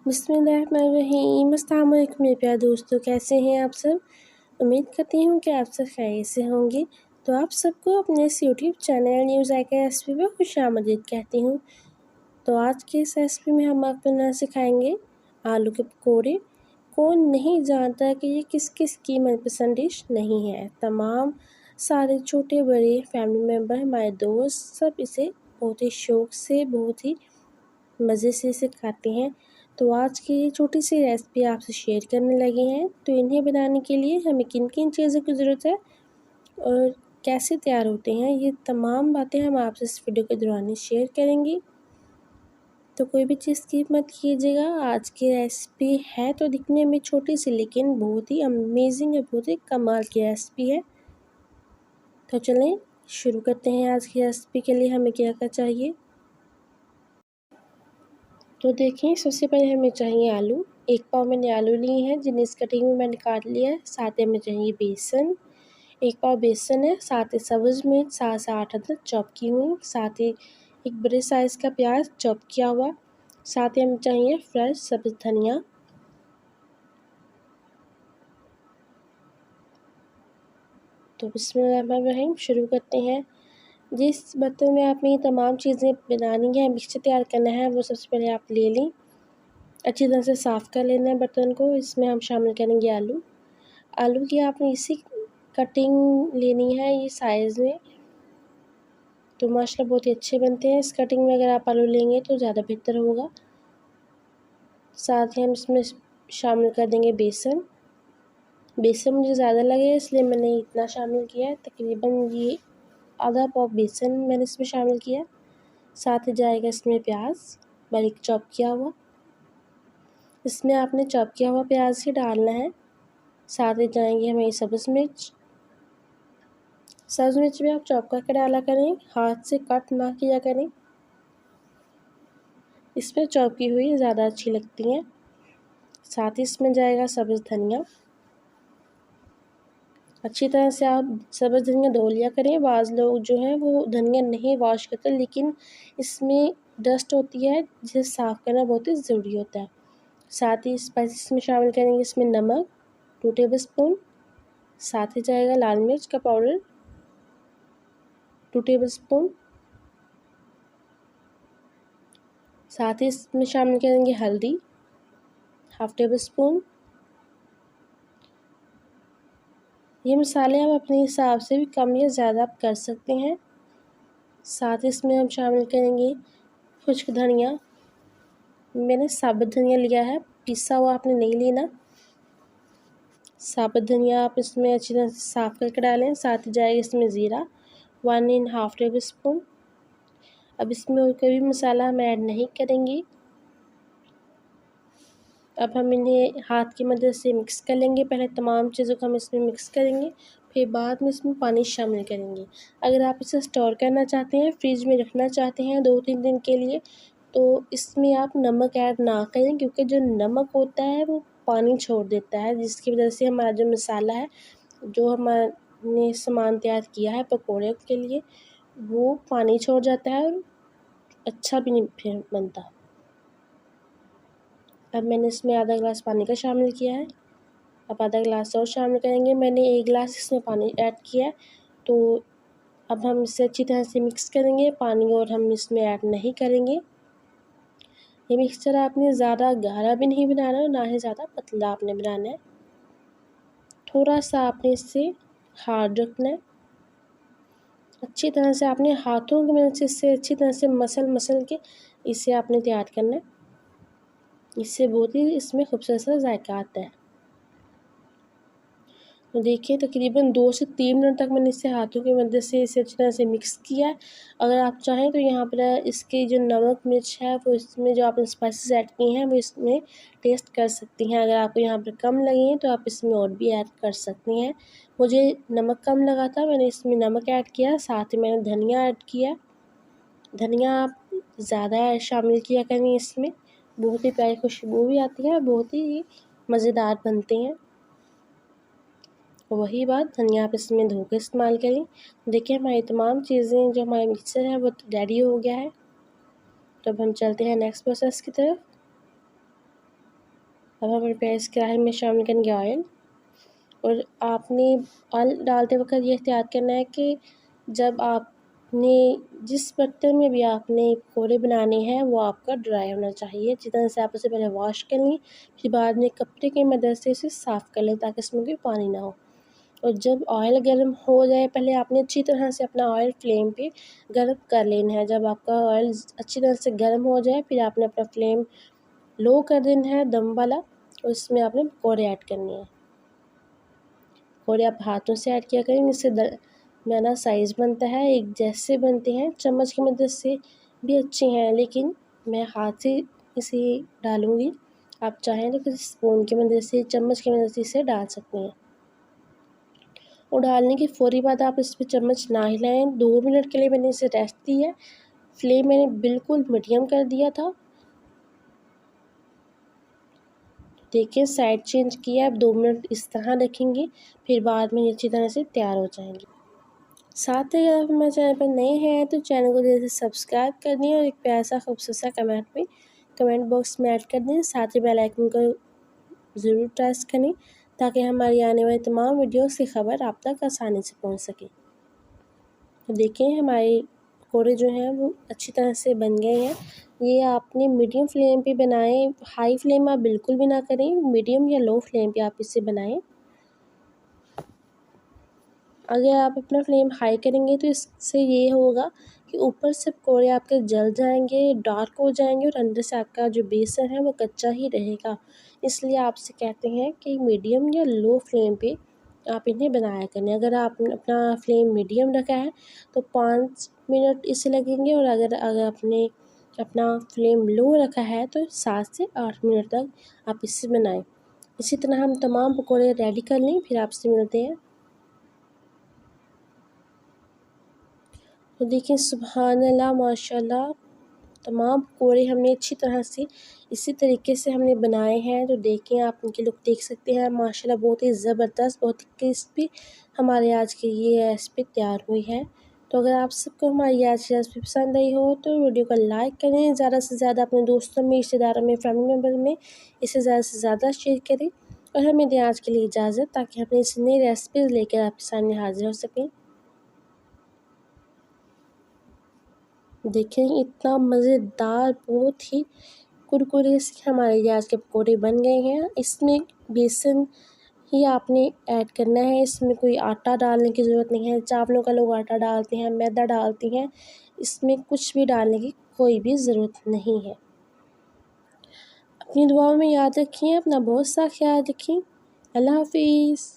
बिस्मिल्लाहिर्रहमानिर्रहीम। अस्सलाम वालेकुम मेरे प्यारे दोस्तों, कैसे हैं आप सब। उम्मीद करती हूँ कि आप सब खैरियत से होंगे। तो आप सबको अपने इस यूट्यूब चैनल न्यू ज़ायका रेसिपी में खुशामदीद कहती हूँ। तो आज की इस रेसिपी में हम आपको बनाना सिखाएंगे आलू के पकौड़े। कौन नहीं जानता कि ये किस किस की मनपसंद डिश नहीं है। तमाम सारे छोटे बड़े फैमिली मेम्बर, हमारे दोस्त सब इसे बहुत ही शौक़ से, बहुत ही मज़े से इसे खाते हैं। तो आज की ये छोटी सी रेसिपी आपसे शेयर करने लगे हैं। तो इन्हें बनाने के लिए हमें किन किन चीज़ों की ज़रूरत है और कैसे तैयार होते हैं, ये तमाम बातें हम आपसे इस वीडियो के दौरान ही शेयर करेंगे। तो कोई भी चीज़ स्किप मत कीजिएगा। आज की रेसिपी है तो दिखने में छोटी सी, लेकिन बहुत ही अमेजिंग है, बहुत ही कमाल की रेसिपी है। तो चलें शुरू करते हैं। आज की रेसिपी के लिए हमें क्या क्या चाहिए। तो देखिए, सबसे पहले हमें चाहिए आलू। 1 पाव मैंने आलू लिए हैं, जिन्हें इस कटिंग में मैंने काट लिया है। साथ ही हमें चाहिए बेसन, 1 पाव बेसन है। साथ ही सब्ज़ मिर्च 7 से 8 अदरक चॉप की हुई। साथ ही एक बड़े साइज़ का प्याज चॉप किया हुआ। साथ ही हमें चाहिए फ्रेश सब्ज़ धनिया। तो बिस्मिल्लाहिर्रहमानिर्रहीम शुरू करते हैं। जिस बर्तन में आपने ये तमाम चीज़ें बनानी है, मिक्सचर तैयार करना है, वो सबसे पहले आप ले लें। अच्छी तरह से साफ़ कर लेना है बर्तन को। इसमें हम शामिल करेंगे आलू। आलू की आपने इसी कटिंग लेनी है, ये साइज़ में। तो माशाल्लाह बहुत ही अच्छे बनते हैं। इस कटिंग में अगर आप आलू लेंगे तो ज़्यादा बेहतर होगा। साथ ही हम इसमें शामिल कर देंगे बेसन। बेसन मुझे ज़्यादा लगे इसलिए मैंने इतना शामिल किया है। तकरीबन ये आधा पाव बेसन मैंने इसमें शामिल किया। साथ ही जाएगा इसमें प्याज बारीक चॉप किया हुआ। इसमें आपने चॉप किया हुआ प्याज ही डालना है। साथ ही जाएंगे हमें सब्ज़ मिर्च। सब्ज़ मिर्च भी आप चॉप करके डाला करें, हाथ से कट ना किया करें। इसमें चॉप की हुई ज़्यादा अच्छी लगती हैं। साथ ही इसमें जाएगा सब्ज़ धनिया। अच्छी तरह से आप सब्ज़ धनिया धो लिया करें। बाज़ लोग जो हैं वो धनिया नहीं वॉश करते, लेकिन इसमें डस्ट होती है जिसे साफ़ करना बहुत ही ज़रूरी होता है। साथ ही स्पाइसेस में शामिल करेंगे इसमें नमक 2 टेबल स्पून। साथ ही जाएगा लाल मिर्च का पाउडर 2 टेबल स्पून। साथ ही इसमें शामिल करेंगे हल्दी 1/2 टेबल स्पून। ये मसाले आप अपने हिसाब से भी कम या ज़्यादा आप कर सकते हैं। साथ ही इसमें हम शामिल करेंगे खुश्क धनिया। मैंने साबुत धनिया लिया है, पिसा हुआ आपने नहीं लेना। साबुत धनिया आप इसमें अच्छी तरह से साफ़ करके डालें। साथ ही जाएगा इसमें ज़ीरा 1½ टेबल स्पून। अब इसमें और कोई भी मसाला हम ऐड नहीं करेंगे। अब हम इन्हें हाथ की मदद से मिक्स कर लेंगे। पहले तमाम चीज़ों को हम इसमें मिक्स करेंगे, फिर बाद में इसमें पानी शामिल करेंगे। अगर आप इसे स्टोर करना चाहते हैं, फ्रिज में रखना चाहते हैं 2-3 दिन के लिए, तो इसमें आप नमक ऐड ना करें, क्योंकि जो नमक होता है वो पानी छोड़ देता है, जिसकी वजह से हमारा जो मसाला है, जो हमने सामान तैयार किया है पकौड़े के लिए, वो पानी छोड़ जाता है और अच्छा भी नहीं फिर बनता। अब मैंने इसमें आधा गिलास पानी का शामिल किया है। अब आधा गिलास और शामिल करेंगे। मैंने 1 गिलास इसमें पानी ऐड किया है। तो अब हम इसे अच्छी तरह से मिक्स करेंगे। पानी और हम इसमें ऐड नहीं करेंगे। ये मिक्सचर आपने ज़्यादा गाढ़ा भी नहीं बनाना है, ना ही ज़्यादा पतला आपने बनाना है। थोड़ा सा आपने इसे हार्ड रखना है। अच्छी तरह से आपने हाथों की मदद से इसे अच्छी तरह से मसल के इसे आपने तैयार करना है। इससे बहुत ही इसमें खूबसूरत सा जायका आता है। तो देखिए, तकरीबन 2 से 3 मिनट तक मैंने इसे हाथों की मदद से इसे अच्छी तरह से मिक्स किया है। अगर आप चाहें तो यहाँ पर इसकी जो नमक मिर्च है वो इसमें जो आपने स्पाइसेस ऐड किए हैं वो इसमें टेस्ट कर सकती हैं। अगर आपको यहाँ पर कम लगे तो आप इसमें और भी ऐड कर सकती हैं। मुझे नमक कम लगा था, मैंने इसमें नमक ऐड किया। साथ ही मैंने धनिया ऐड किया। धनिया आप ज़्यादा शामिल किया करें इसमें, बहुत ही प्यारी खुशबू भी आती है, बहुत ही मज़ेदार बनते हैं। वही बात, धनिया आप इसमें धो के इस्तेमाल करें। देखिए, हमारी तमाम चीज़ें जो हमारा मिक्सर है वो रेडी हो गया है। तो अब हम चलते हैं नेक्स्ट प्रोसेस की तरफ। अब हम रुपया इस कढ़ाई में शामिल करेंगे ऑयल। और आपने ऑयल डालते वक्त ये एहतियात करना है कि जब आपने जिस बर्तन में भी आपने पकौड़े बनाने हैं वो आपका ड्राई होना चाहिए। अच्छी तरह से आप उसे पहले वॉश कर लें, फिर बाद में कपड़े की मदद से उसे साफ़ कर लें ताकि इसमें कोई पानी ना हो। और जब ऑयल गर्म हो जाए, पहले आपने अच्छी तरह से अपना ऑयल फ्लेम पे गर्म कर लेना है। जब आपका ऑयल अच्छी तरह से गर्म हो जाए, फिर आपने अपना फ्लेम लो कर देना है दम वाला, और इसमें आपने पकौड़े ऐड करने हैं। पकौड़े आप हाथों से ऐड किया करें, इससे दरमियाना साइज़ बनता है, एक जैसे बनते हैं। चम्मच की मदद से भी अच्छे हैं, लेकिन मैं हाथ से इसे डालूँगी। आप चाहें तो किसी स्पून की मदद से, चम्मच की मदद से इसे डाल सकते हैं। और डालने के फ़ौरी बाद आप इस पे चम्मच ना हिलाएं। 2 मिनट के लिए मैंने इसे रेस्ट दी है। फ्लेम मैंने बिल्कुल मीडियम कर दिया था। देखिए साइड चेंज किया, अब 2 मिनट इस तरह रखेंगे, फिर बाद में ये अच्छी तरह से तैयार हो जाएंगे। साथ ही अगर आप हमारे चैनल पर नए हैं तो चैनल को जल्दी से सब्सक्राइब कर दें और एक प्यारा सा खूबसूरत सा कमेंट बॉक्स में ऐड कर दें। साथ ही बेल आइकन को ज़रूर प्रेस करें ताकि हमारी आने वाली तमाम वीडियोस की खबर आप तक आसानी से पहुंच सके। तो देखिए हमारे पकौड़े जो हैं वो अच्छी तरह से बन गए हैं। ये आपने मीडियम फ्लेम पे बनाएं, हाई फ्लेम आप बिल्कुल भी ना करें, मीडियम या लो फ्लेम पे आप इसे बनाएं। अगर आप अपना फ्लेम हाई करेंगे तो इससे ये होगा कि ऊपर से पकौड़े आपके जल जाएंगे, डार्क हो जाएंगे, और अंदर से आपका जो बेसन है वो कच्चा ही रहेगा। इसलिए आपसे कहते हैं कि मीडियम या लो फ्लेम पे आप इन्हें बनाया करें। अगर आपने अपना फ्लेम मीडियम रखा है तो 5 मिनट इसे लगेंगे, और अगर आपने अपना फ्लेम लो रखा है तो 7 से 8 मिनट तक आप इसे बनाएं। इसी तरह हम तमाम पकौड़े रेडी कर लें, फिर आपसे मिलते हैं। तो देखिए सुबहान अल्लाह माशाल्लाह, तमाम पकौड़े हमने अच्छी तरह से इसी तरीके से हमने बनाए हैं। तो देखिए आप इनकी लुक देख सकते हैं माशाल्लाह, बहुत ही ज़बरदस्त, बहुत ही क्रिस्पी हमारे आज की ये रेसिपी तैयार हुई है। तो अगर आप सबको हमारी आज की रेसिपी पसंद आई हो तो वीडियो को लाइक करें, ज़्यादा से ज़्यादा अपने दोस्तों में, रिश्तेदारों में, फैमिली मेम्बर में इसे ज़्यादा से ज़्यादा शेयर करें। और हमें दें आज के लिए इजाज़त, ताकि हम इस नई रेसिपीज़ लेकर आपके सामने हाजिर हो सकें। देखें इतना मज़ेदार, बहुत ही कुरकुरे से हमारे ये आज के पकौड़े बन गए हैं। इसमें बेसन ही आपने ऐड करना है, इसमें कोई आटा डालने की ज़रूरत नहीं है। चावलों का लोग आटा डालते हैं, मैदा डालते हैं, इसमें कुछ भी डालने की कोई भी ज़रूरत नहीं है। अपनी दुआओं में याद रखिए, अपना बहुत सा ख्याल रखें। अल्लाह हाफ़िज़।